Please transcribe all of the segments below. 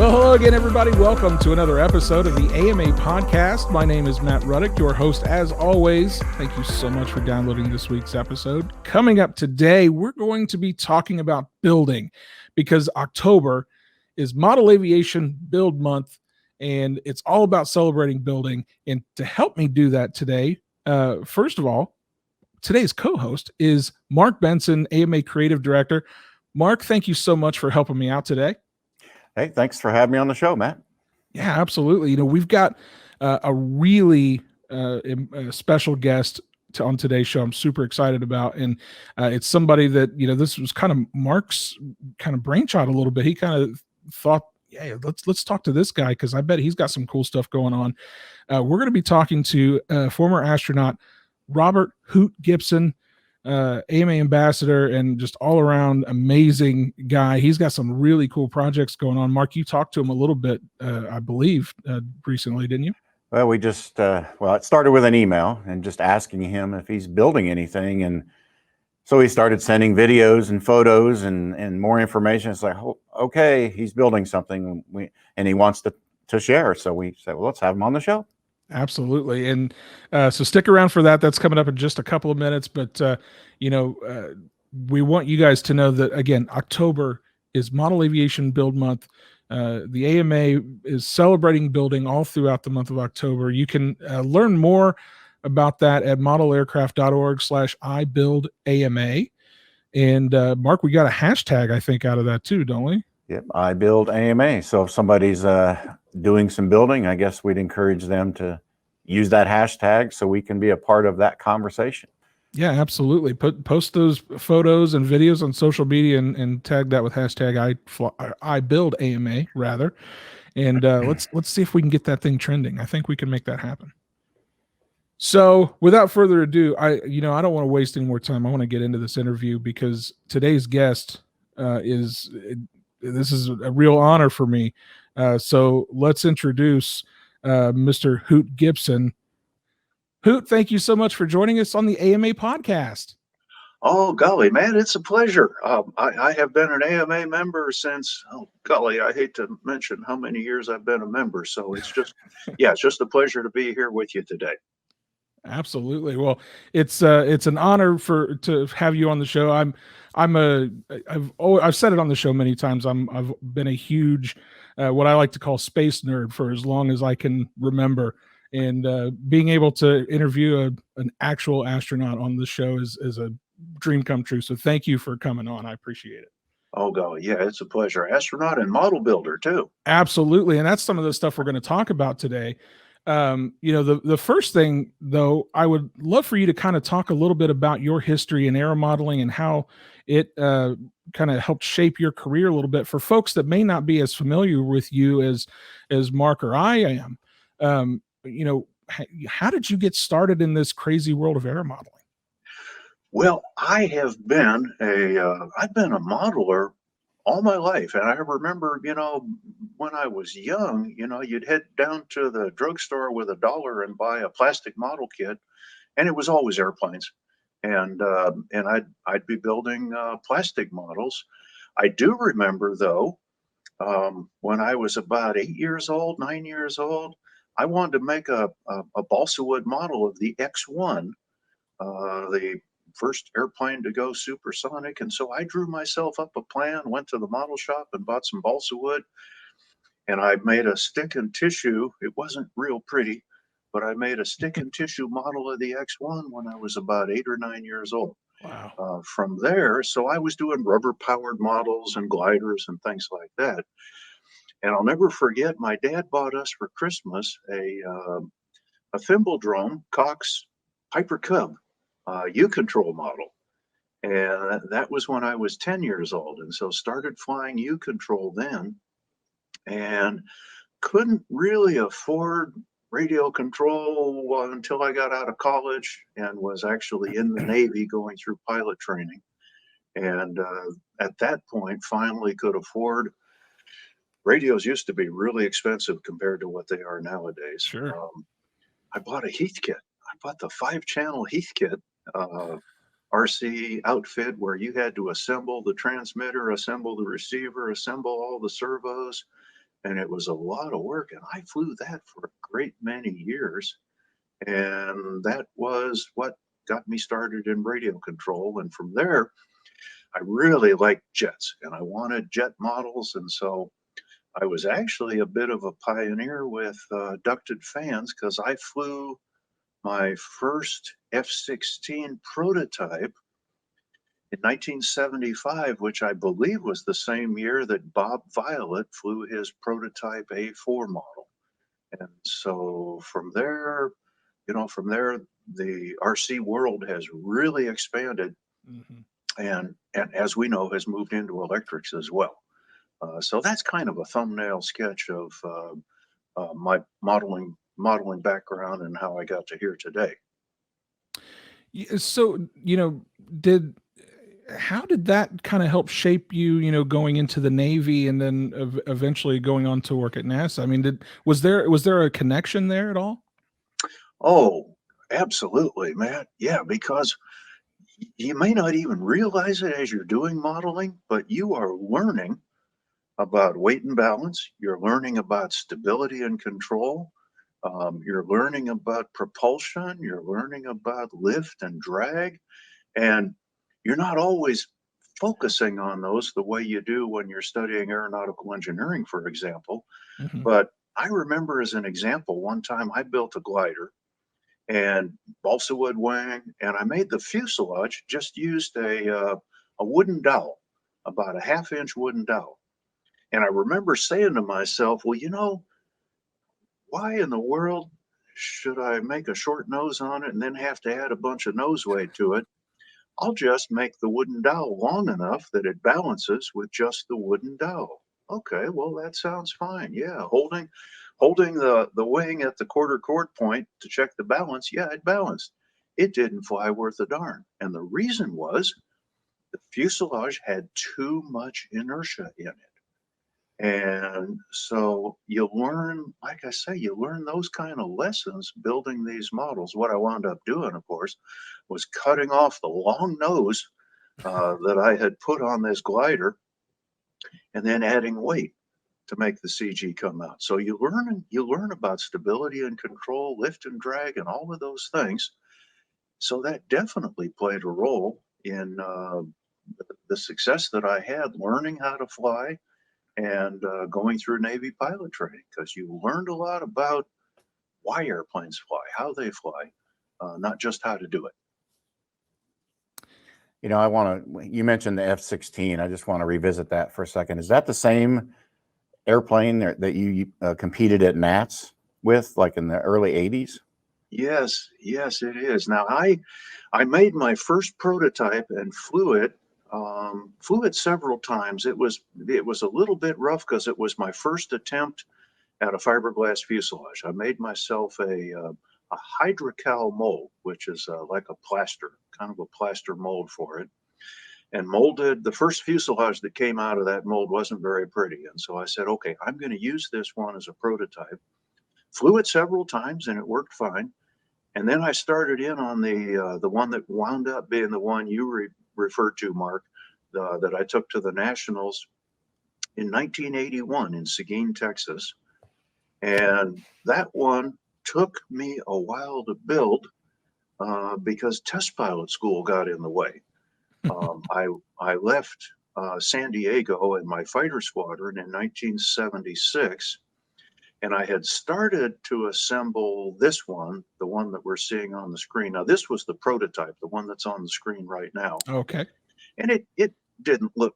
Well, hello again, everybody. Welcome to another episode of the AMA podcast. My name is Matt Ruddick, your host as always. Thank you so much for downloading this week's episode. Coming up today, we're going to be talking about building because October is Model Aviation Build Month, and it's all about celebrating building. And to help me do that today, first of all, today's co-host is Mark Benson, AMA Creative Director. Mark, thank you so much for helping me out today. Hey, thanks for having me on the show, Matt. Yeah, absolutely. You know, we've got a really special guest on today's show. I'm super excited about, and it's somebody that, you know, this was kind of Mark's kind of brainchild a little bit. He kind of thought, yeah, let's talk to this guy because I bet he's got some cool stuff going on. We're going to be talking to former astronaut Robert Hoot Gibson, AMA ambassador, and just all around amazing guy. He's got some really cool projects going on. Mark, you talked to him a little bit, I believe, recently, didn't you? Well, we just, it started with an email and just asking him if he's building anything. And so he started sending videos and photos and more information. It's like, oh, okay, he's building something and he wants to share. So we said, well, let's have him on the show. Absolutely. And so stick around for that. That's coming up in just a couple of minutes. But, we want you guys to know that, again, October is Model Aviation Build Month. The AMA is celebrating building all throughout the month of October. You can learn more about that at modelaircraft.org/IBuildAMA. And Mark, we got a hashtag, I think, out of that too, don't we? Yep, IBuildAMA. So if somebody's doing some building, I guess we'd encourage them to use that hashtag so we can be a part of that conversation. Yeah, absolutely. Post those photos and videos on social media and tag that with hashtag IBuildAMA rather. And let's see if we can get that thing trending. I think we can make that happen. So without further ado, I don't want to waste any more time. I want to get into this interview because today's guest this is a real honor for me. So let's introduce Mr. Hoot Gibson. Hoot, thank you so much for joining us on the AMA podcast. Oh, golly, man, it's a pleasure. I have been an AMA member since, I hate to mention how many years I've been a member. So it's just, it's just a pleasure to be here with you today. Absolutely. Well, it's an honor to have you on the show. I've said it on the show many times. I've been a huge, what I like to call space nerd for as long as I can remember. And being able to interview an actual astronaut on the show is a dream come true. So thank you for coming on. I appreciate it. Oh, golly. Yeah, it's a pleasure. Astronaut and model builder, too. Absolutely. And that's some of the stuff we're going to talk about today. The first thing, though, I would love for you to kind of talk a little bit about your history in aero modeling and how it kind of helped shape your career a little bit for folks that may not be as familiar with you as Mark or I am. How did you get started in this crazy world of aero modeling? Well, I've been a modeler all my life. And I remember, when I was young, you'd head down to the drugstore with $1 and buy a plastic model kit, and it was always airplanes. And I'd be building plastic models. I do remember, though, when I was about 9 years old, I wanted to make a balsa wood model of the X-1, the first airplane to go supersonic. And so I drew myself up a plan, went to the model shop and bought some balsa wood. And I made a stick and tissue. It wasn't real pretty, but I made a stick and tissue model of the X-1 when I was about 8 or 9 years old. Wow. From there, so I was doing rubber powered models and gliders and things like that. And I'll never forget, my dad bought us for Christmas a thimble drone, Cox Piper Cub, U-control model. And that was when I was 10 years old. And so started flying U-control then and couldn't really afford radio control until I got out of college and was actually in the Navy going through pilot training. And at that point, finally could afford. Radios used to be really expensive compared to what they are nowadays. Sure. I bought a Heath kit. I bought the 5-channel Heath kit RC outfit where you had to assemble the transmitter, assemble the receiver, assemble all the servos, and it was a lot of work. And I flew that for a great many years. And that was what got me started in radio control. And from there, I really liked jets and I wanted jet models. And so I was actually a bit of a pioneer with ducted fans because I flew my first F-16 prototype in 1975, which I believe was the same year that Bob Violet flew his prototype A4 model. And so from there, from there, the RC world has really expanded, and as we know, has moved into electrics as well. So that's kind of a thumbnail sketch of my modeling background and how I got to here today. So, how did that kind of help shape you, going into the Navy and then eventually going on to work at NASA? I mean, was there a connection there at all? Oh, absolutely, Matt. Yeah, because you may not even realize it as you're doing modeling, but you are learning about weight and balance. You're learning about stability and control. You're learning about propulsion. You're learning about lift and drag. And you're not always focusing on those the way you do when you're studying aeronautical engineering, for example. Hmm. But I remember, as an example, one time I built a glider and balsa wood wing, and I made the fuselage, just used a wooden dowel, about a half-inch wooden dowel. And I remember saying to myself, well, why in the world should I make a short nose on it and then have to add a bunch of nose weight to it? I'll just make the wooden dowel long enough that it balances with just the wooden dowel. Okay, well, that sounds fine. Yeah, holding the wing at the quarter chord point to check the balance. Yeah, it balanced. It didn't fly worth a darn. And the reason was the fuselage had too much inertia in it. And so you learn, like I say, you learn those kind of lessons building these models. What I wound up doing, of course, was cutting off the long nose that I had put on this glider and then adding weight to make the CG come out. So you learn about stability and control, lift and drag, and all of those things. So that definitely played a role in the success that I had learning how to fly and going through Navy pilot training, because you learned a lot about why airplanes fly, how they fly, not just how to do it. You mentioned the F-16. I just want to revisit that for a second. Is that the same airplane that you competed at NATS with, like in the early 80s? Yes, yes, it is. Now I made my first prototype and flew it several times. It was a little bit rough because it was my first attempt at a fiberglass fuselage. I made myself a hydrocal mold, which is like a plaster, kind of a plaster mold for it, and molded the first fuselage that came out of that mold. Wasn't very pretty. And so I said, okay, I'm going to use this one as a prototype. Flew it several times and it worked fine. And then I started in on the one that wound up being the one you referred to, Mark, that I took to the Nationals in 1981 in Seguin, Texas. And that one took me a while to build because test pilot school got in the way. I left San Diego in my fighter squadron in 1976, and I had started to assemble this one, the one that we're seeing on the screen. Now, this was the prototype, the one that's on the screen right now. Okay. And it didn't look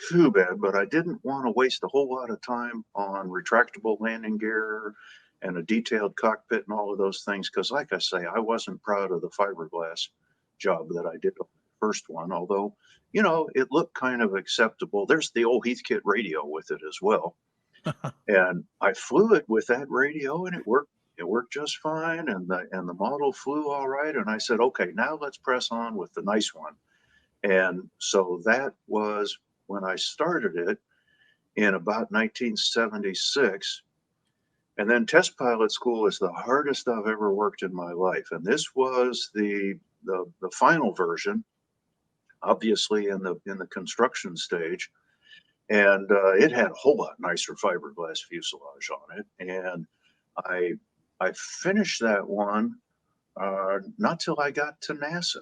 too bad, but I didn't want to waste a whole lot of time on retractable landing gear and a detailed cockpit and all of those things, because like I say, I wasn't proud of the fiberglass job that I did on the first one, although, it looked kind of acceptable. There's the old Heathkit radio with it as well. And I flew it with that radio and it worked just fine, and the model flew all right. And I said, okay, now let's press on with the nice one. And so that was when I started it in about 1976. And then test pilot school is the hardest I've ever worked in my life. And this was the final version, obviously in the construction stage. and it had a whole lot nicer fiberglass fuselage on it. And I finished that one not till I got to NASA.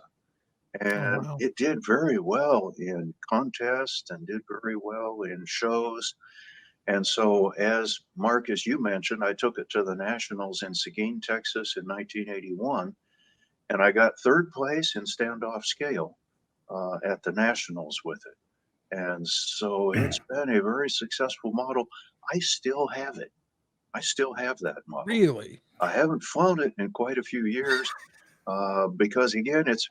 Oh, And wow. it did very well in contests and did very well in shows. And so, as Mark, as you mentioned, I took it to the Nationals in Seguin, Texas in 1981, and I got third place in standoff scale at the Nationals with it. And so it's been a very successful model. I still have it. I still have that model. Really? I haven't flown it in quite a few years because, again, it's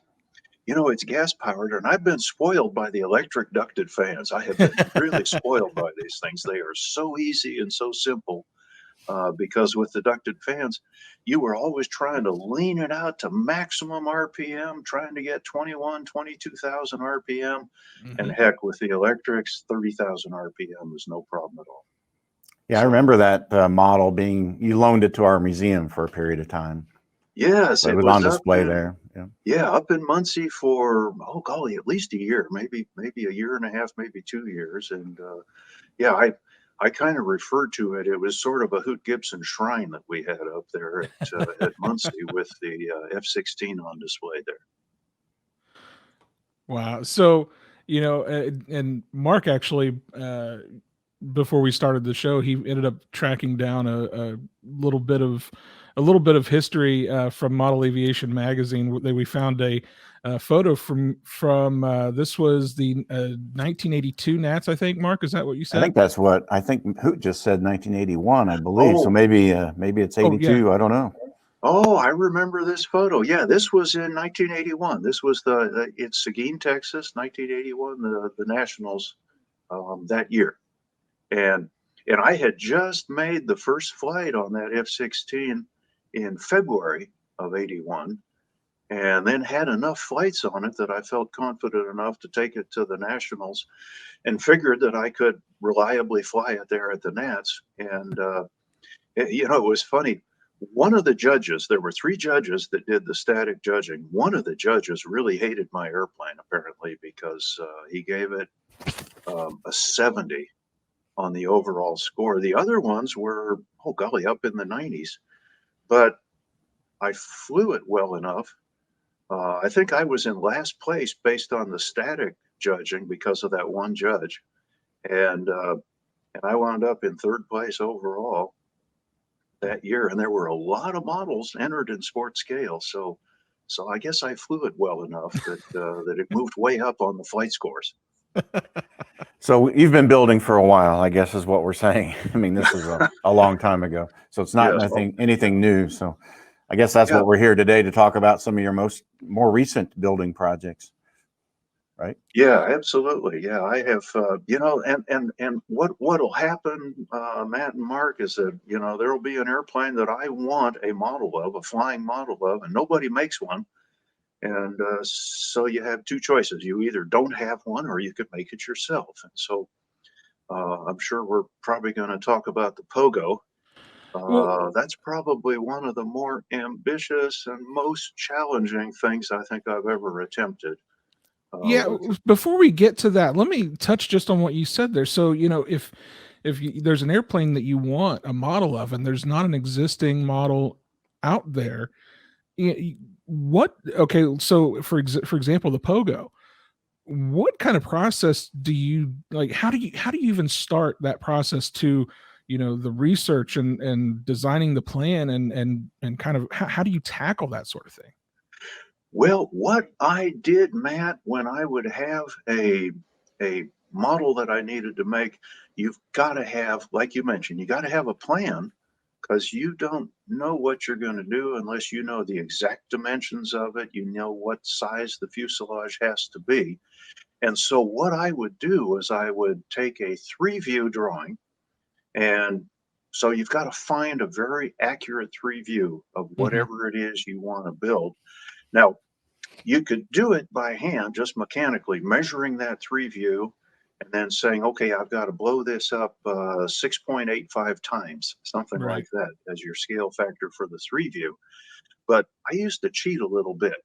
gas powered, and I've been spoiled by the electric ducted fans. I have been really spoiled by these things. They are so easy and so simple because with the ducted fans, you were always trying to lean it out to maximum RPM, trying to get 21, 22,000 RPM. And Mhm. heck, with the electrics, 30,000 RPM is no problem at all. Yeah, I So, remember that model you loaned it to our museum for a period of time. yes, It it was was on up display in, there. Yeah. yeah, up in Muncie for, oh golly, at least a year, maybe a year and a half, maybe 2 years. And yeah, I kind of referred to it. It was sort of a Hoot Gibson shrine that we had up there at Muncie with the F-16 on display there. Wow. So, and Mark actually, before we started the show, he ended up tracking down a little bit of history from Model Aviation magazine. That we found a photo from this was the 1982 Nats, I think. Mark, is that what you I think said? that's what I think Hoot just said 1981, I believe. So Oh, maybe it's Oh, yeah. 82. I don't know. oh, I remember this photo. Yeah, this was in 1981. This was it's Seguin, Texas, 1981, the Nationals that year. And I had just made the first flight on that F-16 in February of 81, and then had enough flights on it that I felt confident enough to take it to the Nationals and figured that I could reliably fly it there at the Nats. And it was funny. One of the judges, there were three judges that did the static judging. One of the judges really hated my airplane, apparently, because he gave it a 70 on the overall score. The other ones were, oh golly, up in the 90s. But I flew it well enough. I think I was in last place based on the static judging because of that one judge. And I wound up in third place overall that year. And there were a lot of models entered in sports scale. So I guess I flew it well enough that it moved way up on the flight scores. So you've been building for a while, I guess is what we're saying. I mean, this is a long time ago. So it's not Yes. anything new. So I guess that's Yeah. what we're here today to talk about, some of your more recent building projects. Right? Yeah, absolutely. Yeah, I have, and what'll happen, Matt and Mark, is that, there will be an airplane that I want a model of, a flying model of, and nobody makes one. And so you have two choices. You either don't have one or you could make it yourself. And so I'm sure we're probably going to talk about the Pogo. Well, That's probably one of the more ambitious and most challenging things I think I've ever attempted. yeah. Before we get to that, let me touch just on what you said there. So, there's an airplane that you want a model of, and there's not an existing model out there, what? Okay, so for example, the Pogo. What kind of process do you like? How do you even start that process to, the research and designing the plan and kind of how do you tackle that sort of thing? Well, what I did, Matt, when I would have a model that I needed to make, you've got to have, like you mentioned, you got to have a plan because you don't know what you're going to do unless you know the exact dimensions of it. You know what size the fuselage has to be. And so what I would do is I would take a three-view drawing, and so you've got to find a very accurate three-view of Hmm. whatever it is you want to build. Now, you could do it by hand, just mechanically measuring that three view and then saying, okay, I've got to blow this up 6.85 times, something like Right. that as your scale factor for the three view. But I used to cheat a little bit.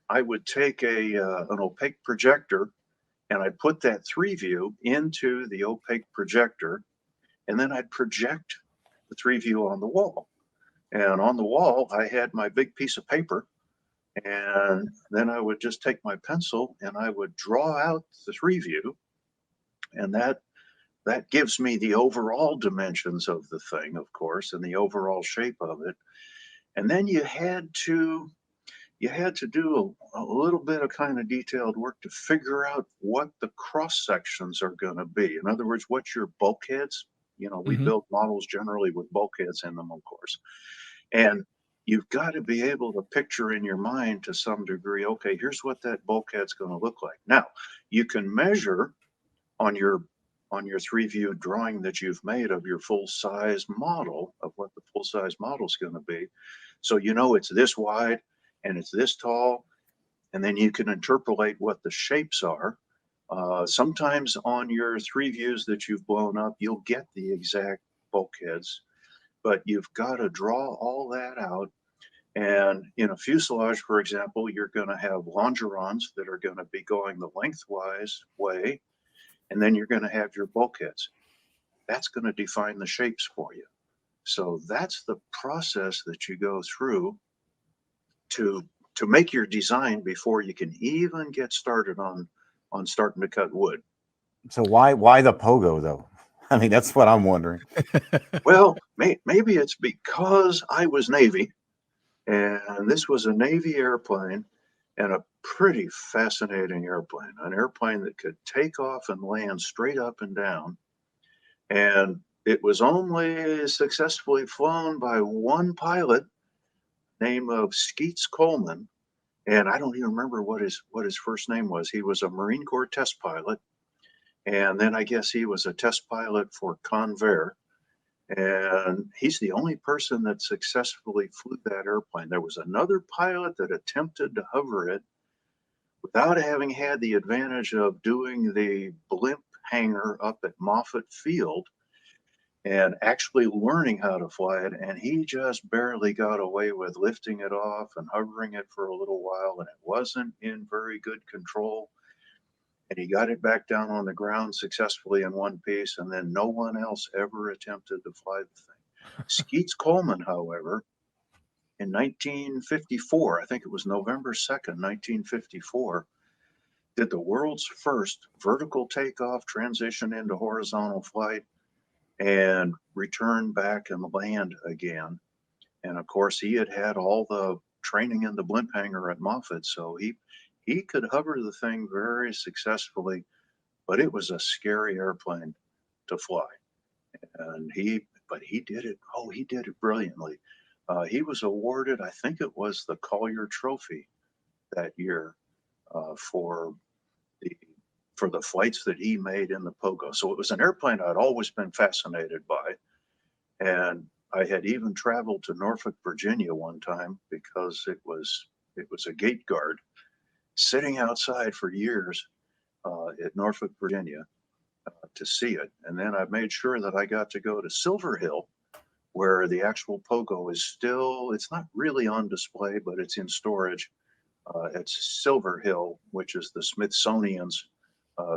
I would take an opaque projector and I'd put that 3-view into the opaque projector, and then I'd project the 3-view on the wall. And on the wall, I had my big piece of paper, and then I would just take my pencil and I would draw out the 3-view, and that gives me the overall dimensions of the thing, of course, and the overall shape of it. And then you had to do a little bit of kind of detailed work to figure out what the cross sections are going to be. In other words, what your bulkheads, we Mhm. build models generally with bulkheads in them, of course. And you've got to be able to picture in your mind to some degree, okay, here's what that bulkhead's going to look like. Now, you can measure on your 3-view drawing that you've made of your full size model of what the full size model is going to be. So it's this wide and it's this tall, and then you can interpolate what the shapes are. Sometimes on your 3-views that you've blown up, you'll get the exact bulkheads, but you've got to draw all that out. And in a fuselage, for example, you're going to have longerons that are going to be going the lengthwise way, and then you're going to have your bulkheads. That's going to define the shapes for you. So that's the process that you go through to make your design before you can even get started on starting to cut wood. So why the Pogo though? I mean, that's what I'm wondering. Well, maybe it's because I was Navy, and this was a Navy airplane, and a pretty fascinating airplane, an airplane that could take off and land straight up and down. And it was only successfully flown by one pilot named of Skeets Coleman. And I don't even remember what his first name was. He was a Marine Corps test pilot. And then I guess he was a test pilot for Convair. And he's the only person that successfully flew that airplane. There was another pilot that attempted to hover it without having had the advantage of doing the blimp hangar up at Moffett Field and actually learning how to fly it. And he just barely got away with lifting it off and hovering it for a little while. And it wasn't in very good control. And he got it back down on the ground successfully in one piece. And then no one else ever attempted to fly the thing. Skeets Coleman, however, in 1954, I think it was November 2nd, 1954, did the world's first vertical takeoff, transition into horizontal flight, and return back and land again. And of course, he had all the training in the blimp hangar at Moffett, so he could hover the thing very successfully, but it was a scary airplane to fly. And he did it. Oh, he did it brilliantly. He was awarded, I think it was the Collier Trophy that year for the flights that he made in the Pogo. So it was an airplane I'd always been fascinated by. And I had even traveled to Norfolk, Virginia one time because it was a gate guard sitting outside for years at Norfolk, Virginia to see it. And then I made sure that I got to go to Silver Hill, where the actual Pogo is still, it's not really on display, but it's in storage at Silver Hill, which is the Smithsonian's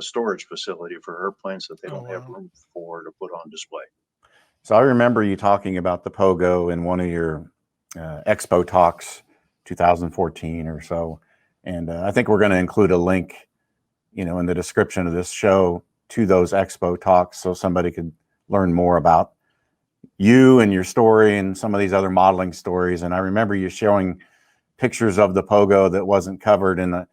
storage facility for airplanes that they Oh, don't have wow. room for to put on display. So I remember you talking about the Pogo in one of your expo talks, 2014 or so. And I think we're going to include a link, in the description of this show to those expo talks so somebody could learn more about you and your story and some of these other modeling stories. And I remember you showing pictures of the Pogo that wasn't covered in the,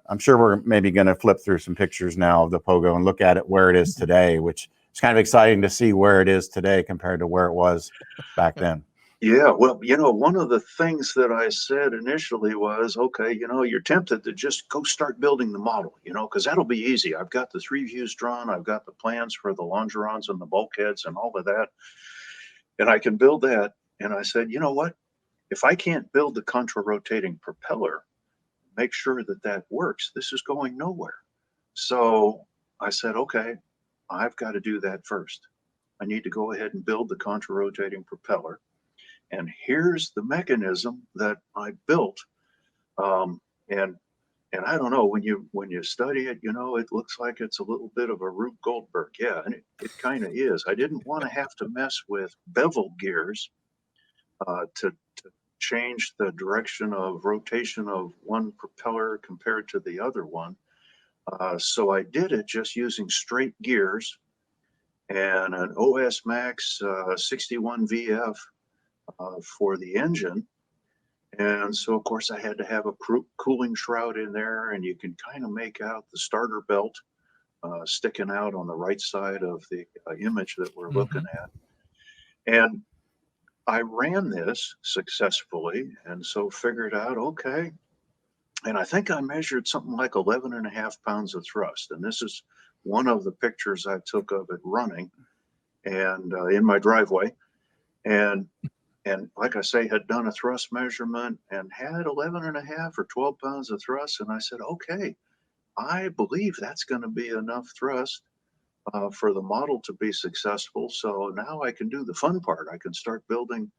I'm sure we're maybe going to flip through some pictures now of the Pogo and look at it where it is today, which is kind of exciting to see where it is today compared to where it was back then. Yeah, well, one of the things that I said initially was, okay, you're tempted to just go start building the model, because that'll be easy. I've got the 3-views drawn. I've got the plans for the longerons and the bulkheads and all of that. And I can build that. And I said, you know what? If I can't build the contra-rotating propeller, make sure that that works, this is going nowhere. So I said, okay, I've got to do that first. I need to go ahead and build the contra-rotating propeller. And here's the mechanism that I built. And And I don't know, when you study it, it looks like it's a little bit of a Rube Goldberg. Yeah, and it kind of is. I didn't want to have to mess with bevel gears to change the direction of rotation of one propeller compared to the other one. So I did it just using straight gears and an OS Max 61 VF for the engine. And so, of course, I had to have a cooling shroud in there, and you can kind of make out the starter belt sticking out on the right side of the image that we're looking at. And I ran this successfully, and so figured out, okay, and I think I measured something like 11.5 pounds of thrust. And this is one of the pictures I took of it running and in my driveway. And like I say, had done a thrust measurement and had 11.5 or 12 pounds of thrust. And I said, okay, I believe that's going to be enough thrust for the model to be successful. So now I can do the fun part. I can start building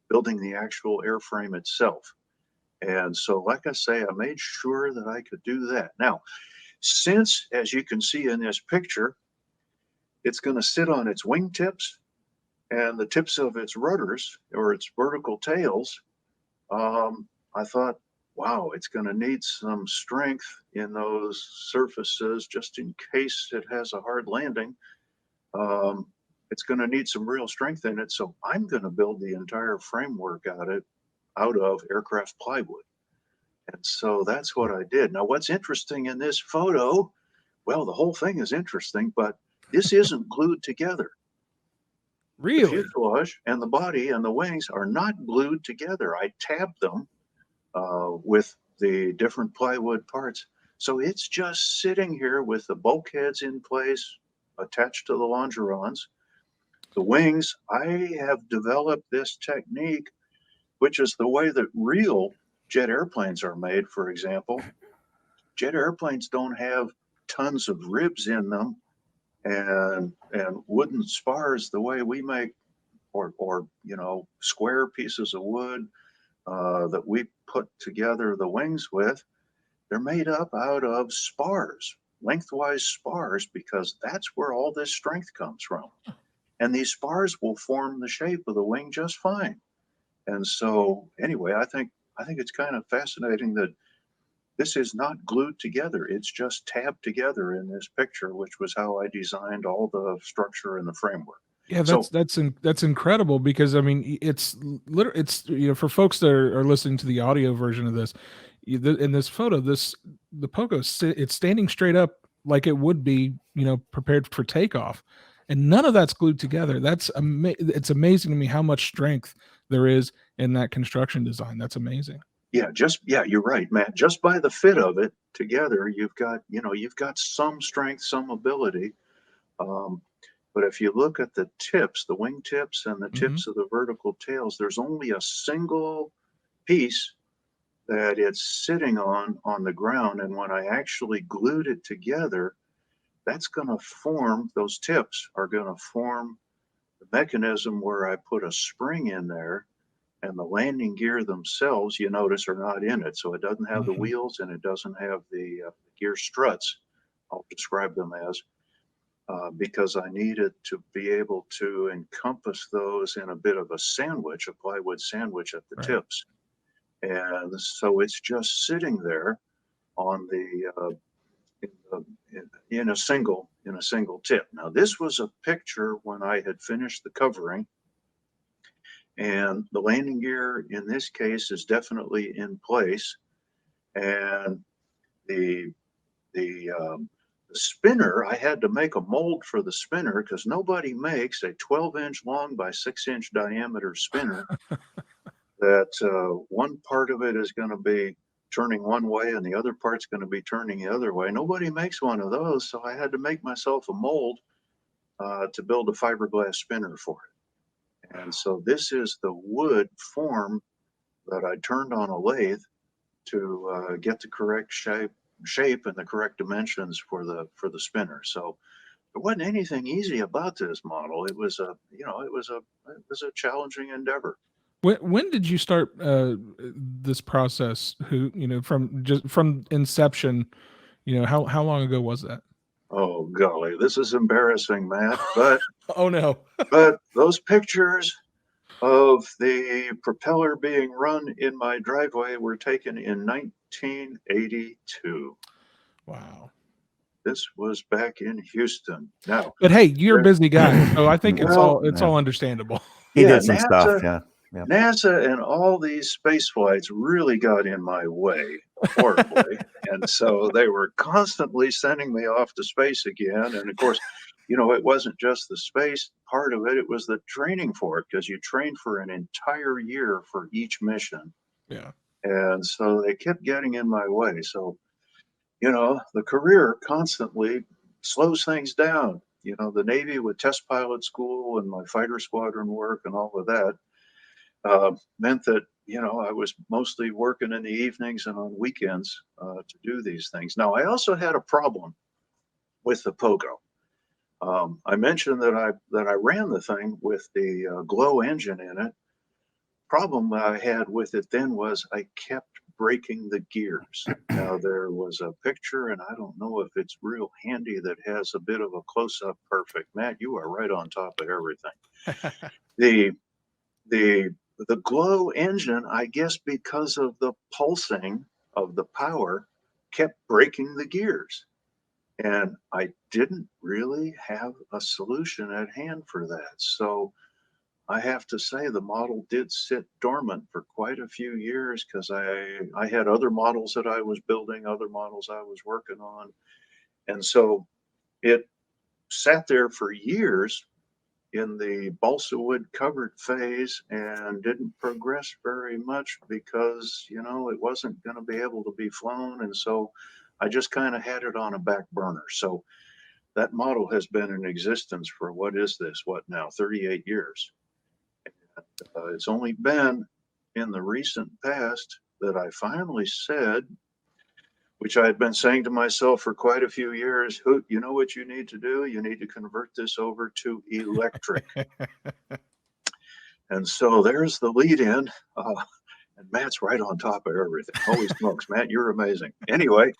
the actual airframe itself. And so, like I say, I made sure that I could do that. Now, since, as you can see in this picture, it's going to sit on its wingtips and the tips of its rudders or its vertical tails, I thought, wow, it's going to need some strength in those surfaces just in case it has a hard landing. It's going to need some real strength in it. So I'm going to build the entire framework out of aircraft plywood. And so that's what I did. Now, what's interesting in this photo, well, the whole thing is interesting, but this isn't glued together. Really? The fuselage and the body and the wings are not glued together. I tabbed them with the different plywood parts. So it's just sitting here with the bulkheads in place, attached to the longerons. The wings, I have developed this technique, which is the way that real jet airplanes are made, for example. Jet airplanes don't have tons of ribs in them and wooden spars the way we make, or square pieces of wood that we put together the wings with. They're made up out of spars, lengthwise spars, because that's where all this strength comes from. And these spars will form the shape of the wing just fine. And so anyway, I think it's kind of fascinating that this is not glued together. It's just tabbed together in this picture, which was how I designed all the structure and the framework. Yeah, that's incredible, because I mean, it's literally, it's, for folks that are listening to the audio version of this, in this photo, the Pogo, it's standing straight up like it would be, prepared for takeoff, and none of that's glued together. It's amazing to me how much strength there is in that construction design. That's amazing. Yeah, you're right, Matt. Just by the fit of it together, you've got some strength, some ability. But if you look at the tips, the wing tips and the tips of the vertical tails, there's only a single piece that it's sitting on the ground. And when I actually glued it together, that's going to form, those tips are going to form the mechanism where I put a spring in there. And the landing gear themselves, you notice, are not in it. So it doesn't have the wheels and it doesn't have the gear struts, I'll describe them as, because I needed to be able to encompass those in a bit of a sandwich, a plywood sandwich at the tips. And so it's just sitting there on the in a single tip. Now, this was a picture when I had finished the covering. And the landing gear in this case is definitely in place. And the spinner, I had to make a mold for the spinner because nobody makes a 12-inch long by 6-inch diameter spinner that one part of it is going to be turning one way and the other part's going to be turning the other way. Nobody makes one of those. So I had to make myself a mold to build a fiberglass spinner for it. And so this is the wood form that I turned on a lathe to get the correct shape and the correct dimensions for the spinner. So there wasn't anything easy about this model. It was a challenging endeavor. When did you start this process? Who, from inception? How long ago was that? Oh, golly, this is embarrassing, Matt, but Oh no. those pictures of the propeller being run in my driveway were taken in 1982. Wow. This was back in Houston. Now, But hey, you're a busy guy, so I think it's well, all understandable. He yeah, did some stuff. Yeah. Yeah. NASA and all these space flights really got in my way horribly. And so they were constantly sending me off to space again. And of course, it wasn't just the space part of it, it was the training for it, because you trained for an entire year for each mission. Yeah. And so they kept getting in my way. So, the career constantly slows things down. The Navy with test pilot school and my fighter squadron work and all of that meant that I was mostly working in the evenings and on weekends to do these things. Now, I also had a problem with the Pogo. I mentioned that I ran the thing with the glow engine in it. Problem I had with it then was I kept breaking the gears. Now, there was a picture, and I don't know if it's real handy, that has a bit of a close-up. Perfect. Matt, you are right on top of everything. The the glow engine, I guess because of the pulsing of the power, kept breaking the gears. And I didn't really have a solution at hand for that. So I have to say the model did sit dormant for quite a few years, because I had other models that I was building, other models I was working on. And so it sat there for years in the balsa wood covered phase and didn't progress very much because, it wasn't going to be able to be flown. And so I just kind of had it on a back burner. So that model has been in existence for, what is this? What now? 38 years. It's only been in the recent past that I finally said, which I had been saying to myself for quite a few years, Hoot, you know what you need to do? You need to convert this over to electric. And so there's the lead in. And Matt's right on top of everything. Holy smokes, Matt, you're amazing. Anyway,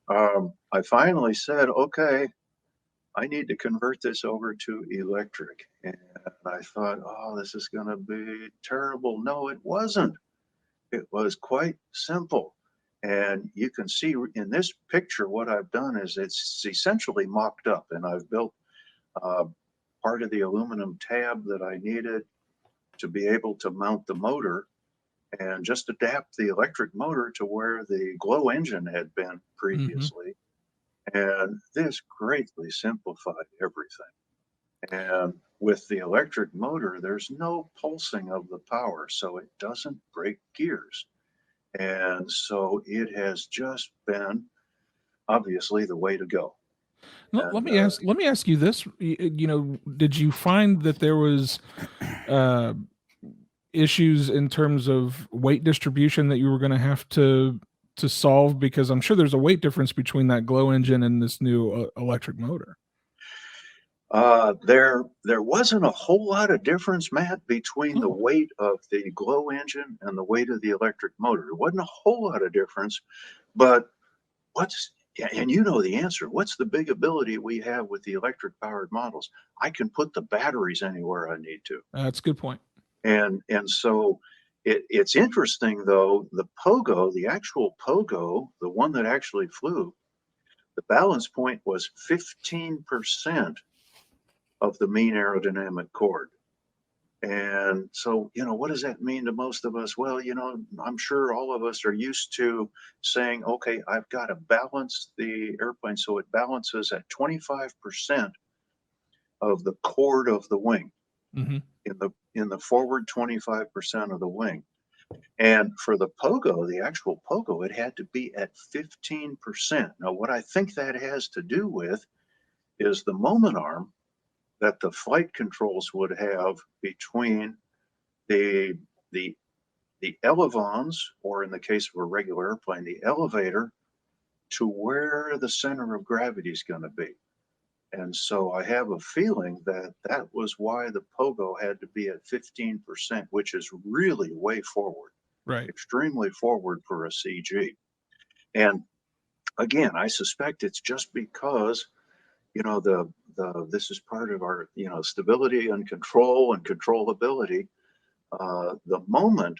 I finally said, okay, I need to convert this over to electric. And I thought, oh, this is going to be terrible. No, it wasn't. It was quite simple. And you can see in this picture, what I've done is it's essentially mocked up, and I've built part of the aluminum tab that I needed to be able to mount the motor and just adapt the electric motor to where the glow engine had been previously. And this greatly simplified everything. And with the electric motor, there's no pulsing of the power, so it doesn't break gears. And so it has just been obviously the way to go. Let And me ask you this. Did you find that there was issues in terms of weight distribution that you were going to have to solve? Because I'm sure there's a weight difference between that glow engine and this new electric motor. there wasn't a whole lot of difference, Matt, between the weight of the glow engine and the weight of the electric motor. There wasn't a whole lot of difference, but and you know the answer. What's the big ability we have with the electric powered models? I can put the batteries anywhere I need to. That's a good point. And so it's interesting though, the Pogo, the actual Pogo, the one that actually flew, the balance point was 15% of the mean aerodynamic chord. And so, what does that mean to most of us? Well, I'm sure all of us are used to saying, okay, I've got to balance the airplane so it balances at 25% of the chord of the wing, in the forward 25% of the wing. And for the Pogo, the actual Pogo, it had to be at 15%. Now, what I think that has to do with is the moment arm that the flight controls would have between the elevons, or in the case of a regular airplane, the elevator, to where the center of gravity is going to be. And so I have a feeling that that was why the Pogo had to be at 15%, which is really way forward, Right. extremely forward for a CG. And again, I suspect it's just because, this is part of our, stability and control and controllability. The moment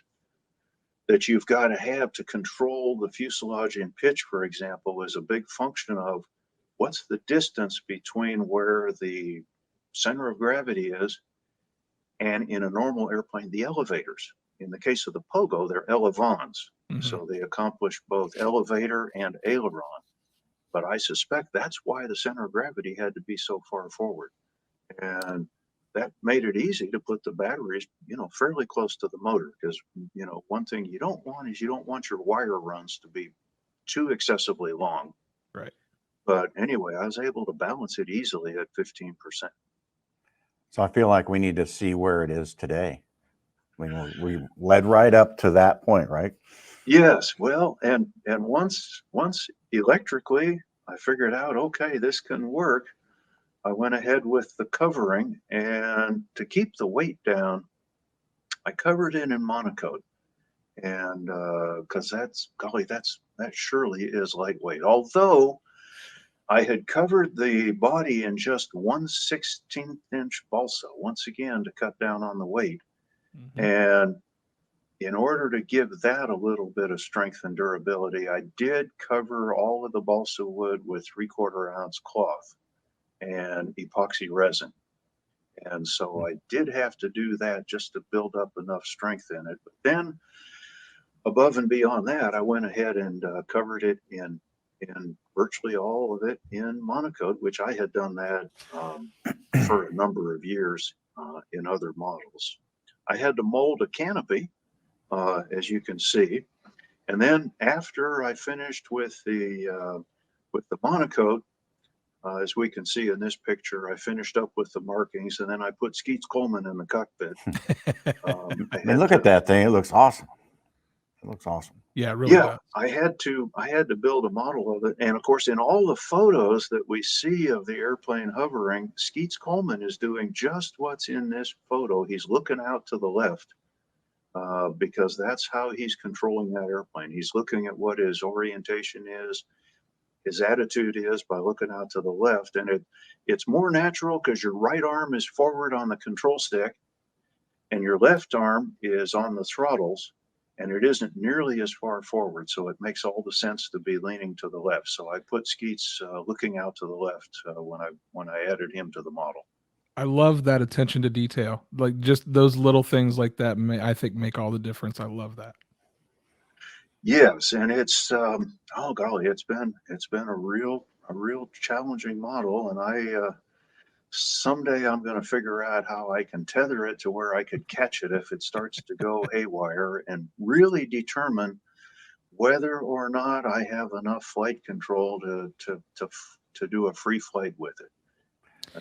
that you've got to have to control the fuselage in pitch, for example, is a big function of what's the distance between where the center of gravity is and, in a normal airplane, the elevators. In the case of the Pogo, they're elevons. So they accomplish both elevator and aileron. But I suspect that's why the center of gravity had to be so far forward. And that made it easy to put the batteries, fairly close to the motor. Because, one thing you don't want is you don't want your wire runs to be too excessively long. Right. But anyway, I was able to balance it easily at 15%. So I feel like we need to see where it is today. I mean, we led right up to that point, right? Yes, well, and once electrically, I figured out, okay, this can work. I went ahead with the covering, and to keep the weight down, I covered it in monocoat, and because that surely is lightweight. Although I had covered the body in just 1/16 inch balsa, once again to cut down on the weight, and in order to give that a little bit of strength and durability, I did cover all of the balsa wood with 3/4 ounce cloth and epoxy resin. And so I did have to do that just to build up enough strength in it. But then above and beyond that, I went ahead and covered it in virtually all of it in monocoat, which I had done that for a number of years in other models. I had to mold a canopy, as you can see. And then after I finished with the monocoat, as we can see in this picture, I finished up with the markings, and then I put Skeets Coleman in the cockpit. I mean, look at that thing. It looks awesome. It looks awesome. Yeah, it really does. I had to build a model of it. And of course, in all the photos that we see of the airplane hovering, Skeets Coleman is doing just what's in this photo. He's looking out to the left. Because that's how he's controlling that airplane. He's looking at what his orientation is, his attitude is by looking out to the left. And it's more natural because your right arm is forward on the control stick and your left arm is on the throttles, and it isn't nearly as far forward. So it makes all the sense to be leaning to the left. So I put Skeets looking out to the left when I added him to the model. I love that attention to detail. Like just those little things like that, I think make all the difference. I love that. Yes, and it's oh golly, it's been a real challenging model, and I someday I'm going to figure out how I can tether it to where I could catch it if it starts to go haywire, and really determine whether or not I have enough flight control to do a free flight with it.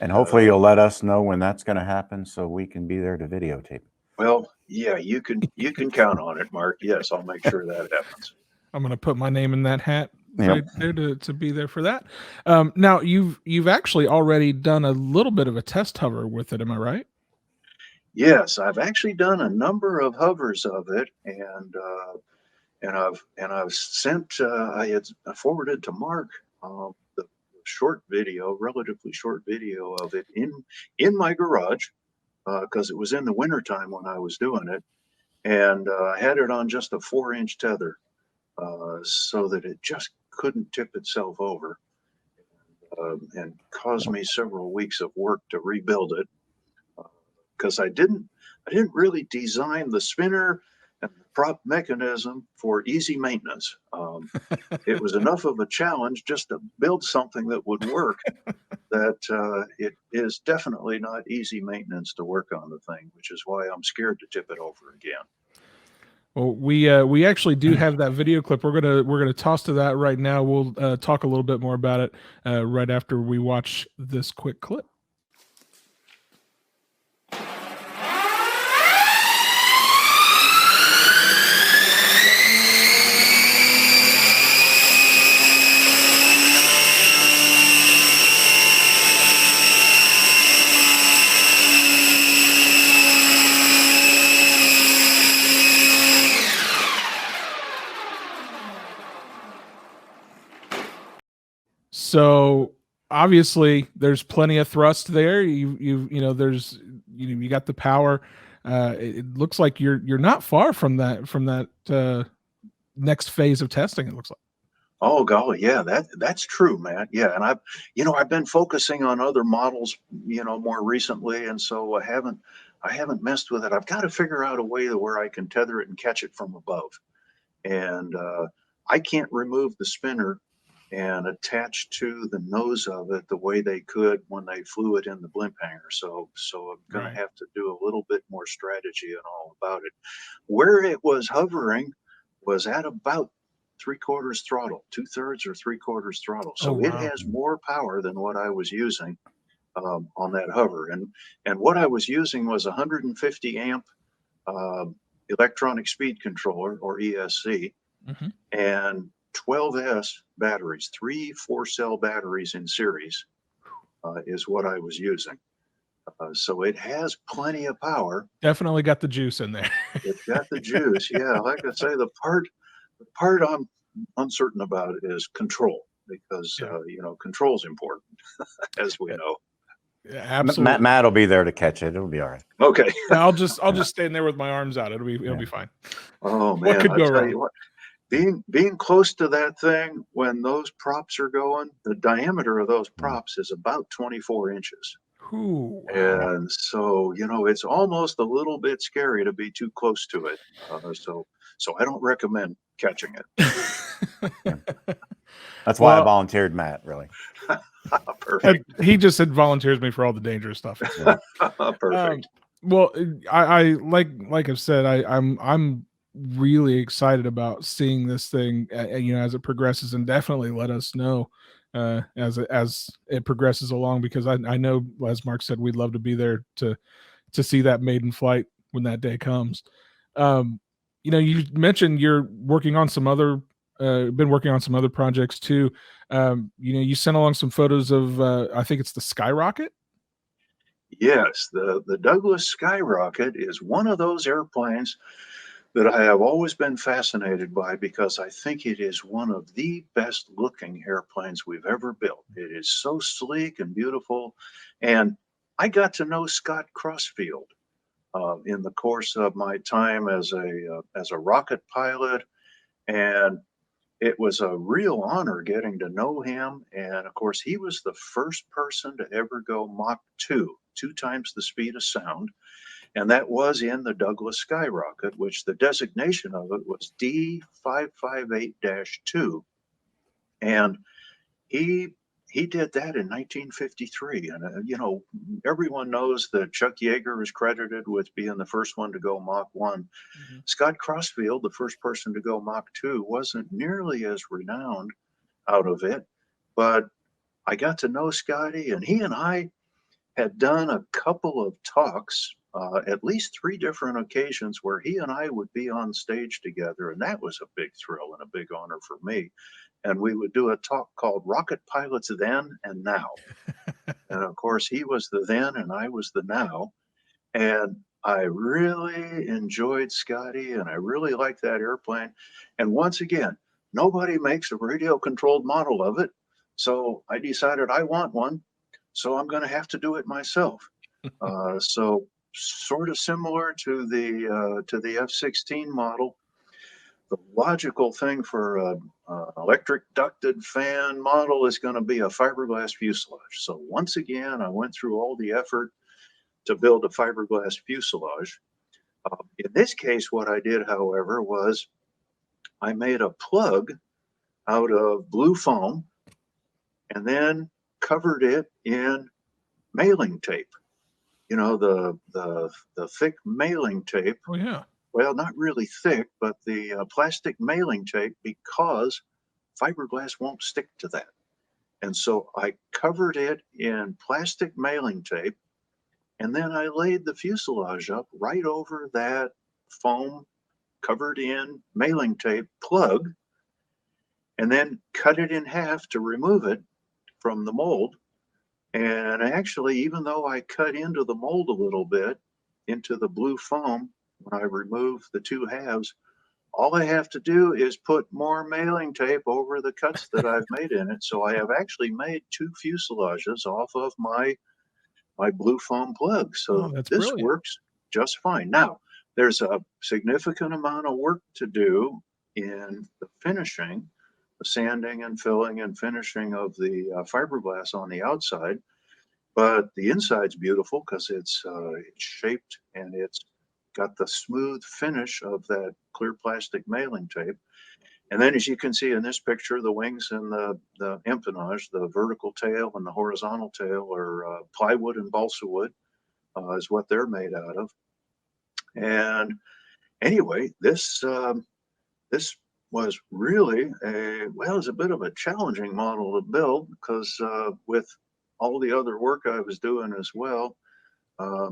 And hopefully you'll let us know when that's going to happen so we can be there to videotape it. Well, yeah, you can count on it, Mark. Yes, I'll make sure that happens. I'm going to put my name in that hat Yep. right there to be there for that. Now you've actually already done a little bit of a test hover with it. Am I right? Yes, I've actually done a number of hovers of it, and I've sent I had forwarded to Mark the relatively short video of it in my garage because it was in the wintertime when I was doing it, and I had it on just a 4-inch tether so that it just couldn't tip itself over, and caused me several weeks of work to rebuild it because I didn't really design the spinner and the prop mechanism for easy maintenance. It was enough of a challenge just to build something that would work that it is definitely not easy maintenance to work on the thing, which is why I'm scared to tip it over again. Well, we actually do have that video clip. We're gonna toss to that right now. We'll talk a little bit more about it right after we watch this quick clip. So obviously there's plenty of thrust there. There's you got the power. It looks like you're not far from that next phase of testing. It looks like. Oh golly, yeah, that's true, Matt. Yeah, and I've been focusing on other models, more recently, and so I haven't messed with it. I've got to figure out a way to where I can tether it and catch it from above, and I can't remove the spinner and attach to the nose of it the way they could when they flew it in the blimp hangar. So I'm going Right. to have to do a little bit more strategy and all about it. Where it was hovering was at about 3/4 throttle, 2/3 or 3/4 throttle. So Oh, it wow. has more power than what I was using on that hover. And what I was using was 150 amp electronic speed controller, or ESC, Mhm. and 12S batteries, 3 4-cell batteries in series is what I was using. So it has plenty of power. Definitely got the juice in there. It's got the juice. Yeah, like I say, the part I'm uncertain about is control, because Yeah. control is important, as we Yeah. know. Yeah, absolutely. Matt will be there to catch it. It'll be all right. Okay. Yeah, I'll just stand there with my arms out. It'll be fine. Oh What man, could I go tell wrong? you what, being close to that thing when those props are going, the diameter of those props is about 24 inches. Ooh, wow. And so, it's almost a little bit scary to be too close to it. So I don't recommend catching it. That's why I Well, volunteered Matt, really. Perfect. he just said volunteers me for all the dangerous stuff. Perfect. Well, I like I've said, I'm really excited about seeing this thing, as it progresses, and definitely let us know as it progresses along, because I know, as Mark said, we'd love to be there to see that maiden flight when that day comes. You mentioned you're working on some other been working on some other projects too. You sent along some photos of I think it's the Skyrocket. Yes, the Douglas Skyrocket is one of those airplanes that I have always been fascinated by, because I think it is one of the best looking airplanes we've ever built. It is so sleek and beautiful. And I got to know Scott Crossfield in the course of my time as a rocket pilot, and it was a real honor getting to know him. And of course, he was the first person to ever go Mach 2, 2 times the speed of sound. And that was in the Douglas Skyrocket, which the designation of it was D558-2. And he he did that in 1953. And everyone knows that Chuck Yeager is credited with being the first one to go Mach 1. Mhm. Scott Crossfield, the first person to go Mach 2, wasn't nearly as renowned out of it, but I got to know Scotty, and he and I had done a couple of talks, at least 3 different occasions, where he and I would be on stage together, and that was a big thrill and a big honor for me. And we would do a talk called Rocket Pilots Then and Now. And of course, he was the then and I was the now. And I really enjoyed Scotty, and I really liked that airplane. And once again, nobody makes a radio controlled model of it. So I decided I want one. So I'm going to have to do it myself. So sort of similar to the F-16 model, the logical thing for an electric ducted fan model is going to be a fiberglass fuselage. So once again, I went through all the effort to build a fiberglass fuselage. In this case, what I did, however, was I made a plug out of blue foam and then covered it in mailing tape. The thick mailing tape. Oh yeah. Well, not really thick, but the plastic mailing tape, because fiberglass won't stick to that. And so I covered it in plastic mailing tape, and then I laid the fuselage up right over that foam covered in mailing tape plug, and then cut it in half to remove it from the mold. And actually, even though I cut into the mold a little bit, into the blue foam, when I removed the 2 halves, all I have to do is put more mailing tape over the cuts that I've made in it. So I have actually made 2 fuselages off of my blue foam plug. So that's this brilliant. works just fine. Now, there's a significant amount of work to do in the finishing, the sanding and filling and finishing of the fiberglass on the outside. But the inside's beautiful because it's shaped and it's got the smooth finish of that clear plastic mailing tape. And then, as you can see in this picture, the wings and the empennage, the vertical tail and the horizontal tail, are plywood and balsa wood is what they're made out of. And anyway, this was really it was a bit of a challenging model to build because with all the other work I was doing as well, I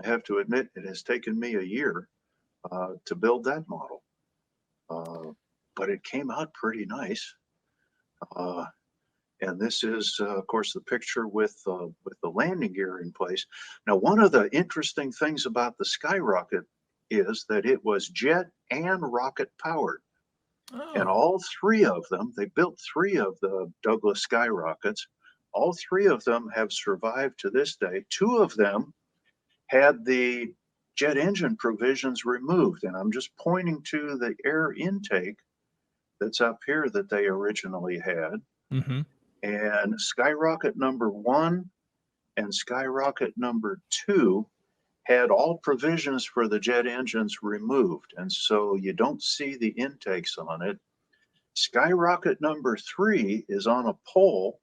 have to admit it has taken me a year to build that model. But it came out pretty nice. And this is, of course, the picture with the landing gear in place. Now, one of the interesting things about the Skyrocket is that it was jet and rocket powered. And all 3 of them, they built 3 of the Douglas Skyrockets. All 3 of them have survived to this day. 2 of them had the jet engine provisions removed. And I'm just pointing to the air intake that's up here that they originally had. Mm-hmm. And Skyrocket number 1 and Skyrocket number 2 had all provisions for the jet engines removed. And so you don't see the intakes on it. Skyrocket number 3 is on a pole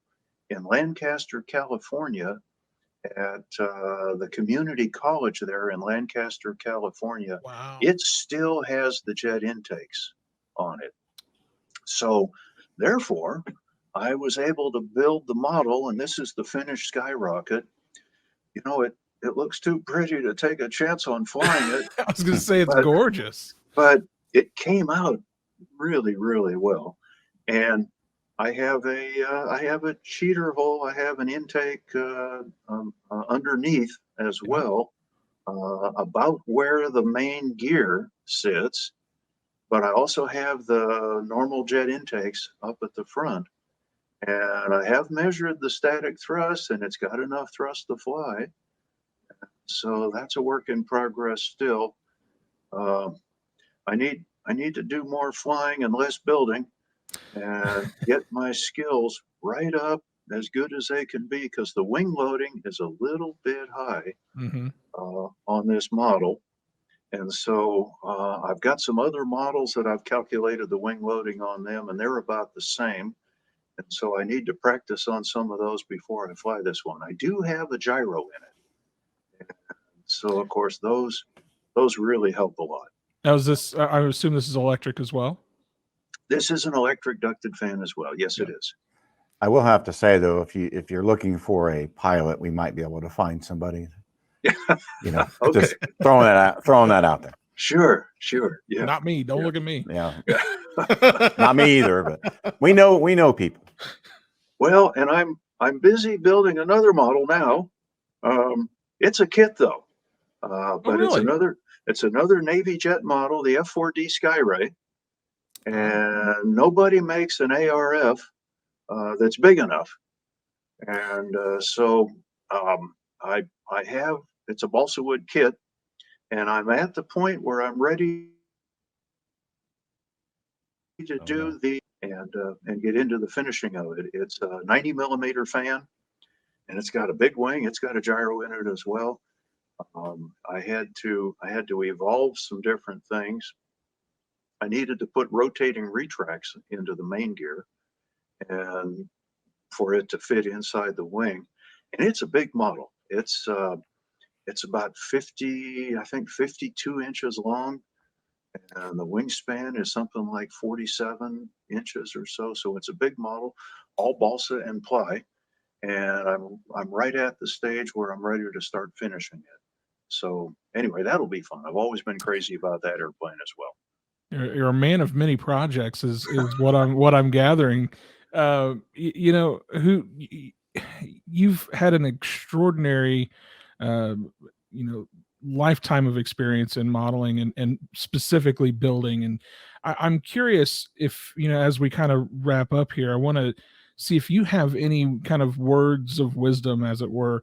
in Lancaster, California, at the community college there in Lancaster, California. Wow. It still has the jet intakes on it. So therefore, I was able to build the model, and this is the finished Skyrocket. You know, it looks too pretty to take a chance on flying it. I was going to say it's gorgeous. But it came out really, really well. And I have a cheater hole. I have an intake underneath as well, about where the main gear sits. But I also have the normal jet intakes up at the front. And I have measured the static thrust, and it's got enough thrust to fly. So that's a work in progress still. I need to do more flying and less building and get my skills right up as good as they can be, because the wing loading is a little bit high on this model. And so I've got some other models that I've calculated the wing loading on them, and they're about the same. And so I need to practice on some of those before I fly this one. I do have a gyro in it. And so, of course, those really help a lot. Now, is this, I assume this is electric as well? This is an electric ducted fan as well. Yes, it is. I will have to say, though, if you're looking for a pilot, we might be able to find somebody. You know, Okay. just throwing that out there. Sure. Yeah. Not me. Don't look at me. Yeah. Not me either, but we know people. Well, and I'm busy building another model now. It's a kit though, but really? it's another Navy jet model, the F4D Skyray, and nobody makes an ARF that's big enough, and so I have, it's a balsa wood kit, and I'm at the point where I'm ready to do and get into the finishing of it. It's a 90 millimeter fan, and it's got a big wing. It's got a gyro in it as well. I had to evolve some different things. I needed to put rotating retracts into the main gear, and for it to fit inside the wing. And it's a big model. It's about 52 inches long. And the wingspan is something like 47 inches or so. So it's a big model, all balsa and ply. And I'm right at the stage where I'm ready to start finishing it. So anyway, that'll be fun. I've always been crazy about that airplane as well. You're a man of many projects, is what I'm gathering. You know, you've had an extraordinary, lifetime of experience in modeling and specifically building. And I'm curious if, as we kind of wrap up here, I want to see if you have any kind of words of wisdom, as it were.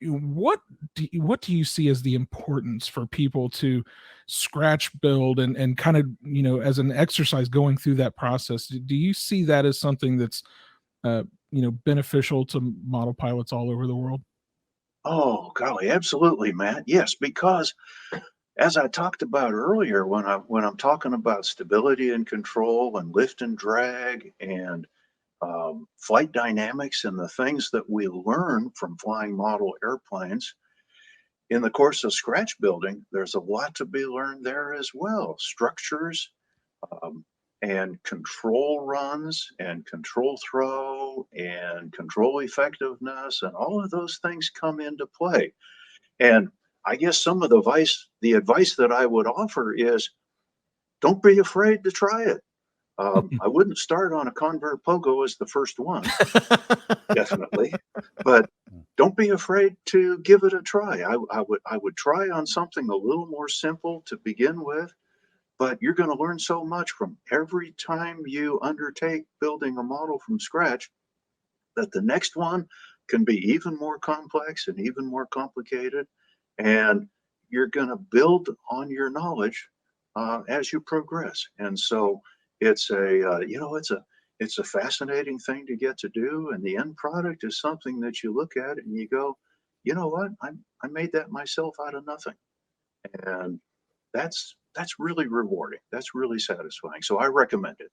What do you see as the importance for people to scratch build and kind of, as an exercise going through that process? Do you see that as something that's, beneficial to model pilots all over the world? Oh, golly, absolutely, Matt. Yes, because as I talked about earlier, when I'm talking about stability and control and lift and drag and flight dynamics and the things that we learn from flying model airplanes in the course of scratch building, there's a lot to be learned there as well. Structures, um, and control runs and control throw and control effectiveness, and all of those things come into play. And I guess some of the advice that I would offer is don't be afraid to try it. I wouldn't start on a Convert Pogo as the first one, definitely, but don't be afraid to give it a try. I would try on something a little more simple to begin with, but you're going to learn so much from every time you undertake building a model from scratch that the next one can be even more complex and even more complicated. And you're going to build on your knowledge as you progress. And so it's it's a fascinating thing to get to do. And the end product is something that you look at and you go, you know what? I made that myself out of nothing. And that's really rewarding. That's really satisfying. So I recommend it.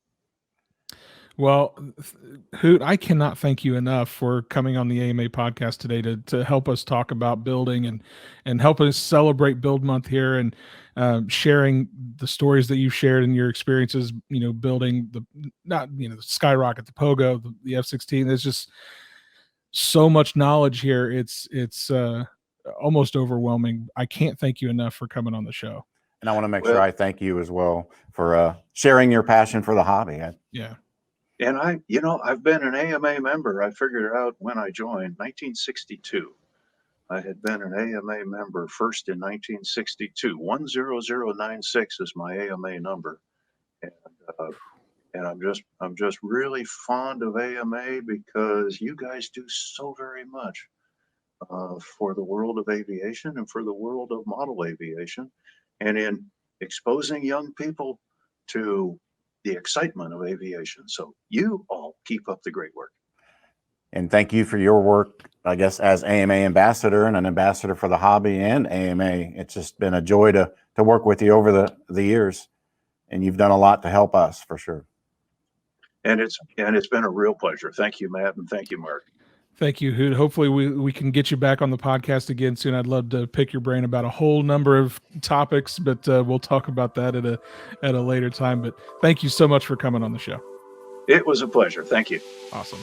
Well, Hoot, I cannot thank you enough for coming on the AMA podcast today to help us talk about building and help us celebrate Build Month here, and sharing the stories that you've shared and your experiences, building the Skyrocket, the Pogo, the F-16. There's just so much knowledge here. It's almost overwhelming. I can't thank you enough for coming on the show. And I want to make sure I thank you as well for sharing your passion for the hobby. Yeah. And I've been an AMA member. I figured it out when I joined, 1962. I had been an AMA member first in 1962. 10096 is my AMA number, and I'm just really fond of AMA because you guys do so very much for the world of aviation and for the world of model aviation, and in exposing young people to the excitement of aviation. So you all keep up the great work. And thank you for your work, I guess, as AMA ambassador and an ambassador for the hobby and AMA. It's just been a joy to work with you over the years, and you've done a lot to help us for sure. And it's been a real pleasure. Thank you, Matt, and thank you, Mark. Thank you, Hoot. Hopefully we can get you back on the podcast again soon. I'd love to pick your brain about a whole number of topics, but we'll talk about that at a later time. But thank you so much for coming on the show. It was a pleasure. Thank you. Awesome.